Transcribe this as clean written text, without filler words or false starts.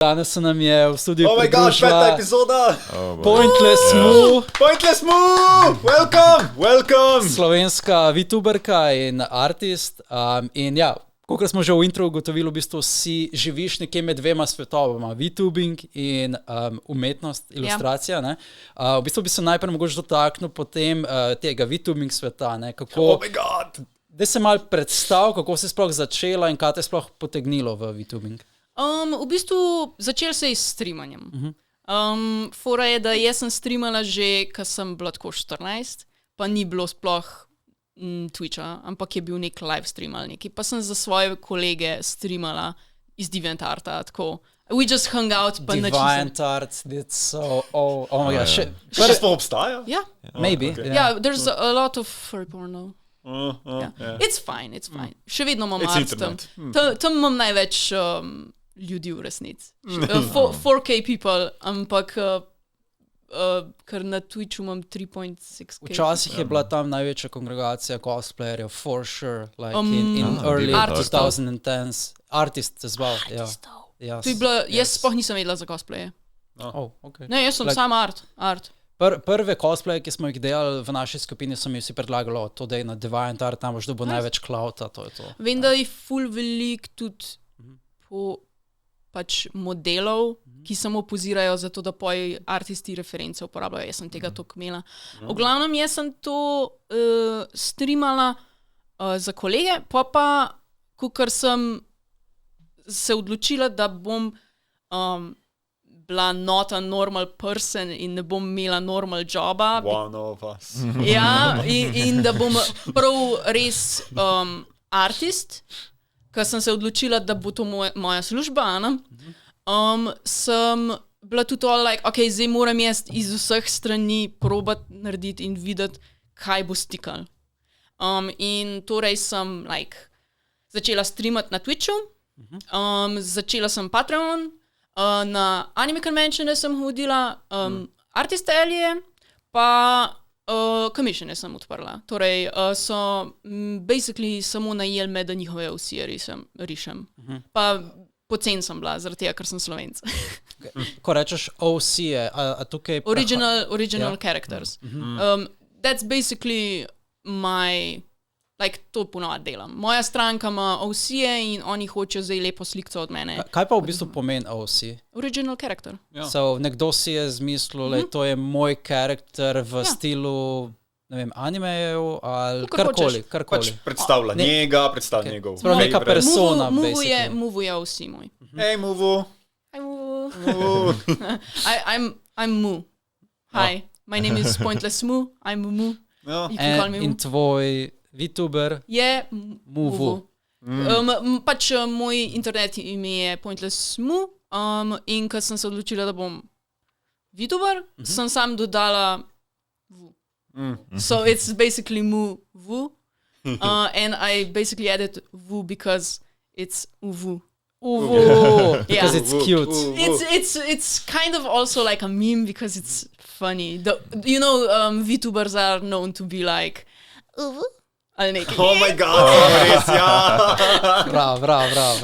Danes se nam je v studiu Oh my god, peta epizoda! Pointless Moo, Pointless Moo! Welcome! slovenska VTuberka in artist. In ja, kot smo že v intro ugotovili, v bistvu si živiš nekje med dvema svetovama, VTubing in umetnost, ilustracija. Ne? V bistvu bi se najprej mogoče dotaknil potem tega VTubing sveta. Ne? Kako, Oh my god! da se malo predstav, kako si sploh začela in kaj te sploh potegnilo v VTubing. V bistvu začel se je s streamanjem. Fora je, da jaz sem streamala že, ko sem bila tako 14, pa ni bilo sploh Twitcha, ampak je bil nek live stream ali neki. Pa sem za svoje kolege streamala iz DeviantArta, tako. We just hung out, pa nič nisem. DeviantArt, it's so... Oh my god, Še sploh obstaja? Ja, maybe. Okay. yeah, there's a lot of furry porno. Yeah. It's fine. Še vedno imam It's art tam. internet. Tam imam največ ljudi v resnici. 4K people, ampak ker na Twitchu imam 3.6K. Včasih je bila tam največja kongregacija cosplayerjev, for sure, like in early artistov. 2010s. Artists as well, ja. Yes, To je bila, jaz yes. sploh nisem vedela za cosplaye. Oh, okay. Ne, jaz sem Like- sam art. Prve cosplaye, ki smo jih delali v naši skupini, so mi vsi predlagali, to da je na DeviantArt, tam boš dobil največ clouta, to je to. Vem, da je ful velik tudi po pač modelov, ki samo pozirajo za to, da poj artisti reference uporabljajo. Jaz sem tega toliko imela. V glavnem, jaz sem to streamala za kolege, pa kakor sem se odločila, da bom bila not a normal person in ne bom imela normal joba. One of us. Ja, in da bom prav res artist, ker sem se odločila, da bo to moja služba, sem bila tudi like, ok, zdaj moram jaz iz vseh strani probat narediti in videti, kaj bo stikal. In torej sem like, začela streamati na Twitchu, začela sem Patreon, na Anime Conventione sem hodila, Artist Alley, pa commissione sem odprla. Torej so basically samo najeli me, da njihove vsi rišem. Pa pocen sem bila, zaradi tega, ker sem Slovenc. Ko rečeš OC-je, a tukaj... Original characters. That's basically my... Like, to ponovadi delam. Moja stranka ima OC-je in oni hočejo zdaj lepo slikco od mene. Kaj pa v bistvu pomeni OC? Original character. Ja. So, nekdo si je zmislil, to je moj karakter v stilu, ne vem, animejev ali Kakor karkoli. Pač predstavlja njega, predstavlja njegov. Sprav neka favorite. persona, Muvu je basically. OC moj. Hej, Muvu. Hi, Muvu. Muvu. I'm Mu. Hi, my name is Pointless Moo. I'm Mu. Ja. You can call me In Mu. tvoj VTuber Je Muvu. Pač moj internet ime je Pointless Moo in ko sem se odločila, da bom VTuber, sem sam dodala Vu. So it's basically Mu Vu. And I basically added Vu because it's Uvu. Uvu, Yeah. because it's cute. It's kind of also like a meme because it's funny. VTubers are known to be like Uvu. Ali nekaj. Oh my god, res, ja. Bravo.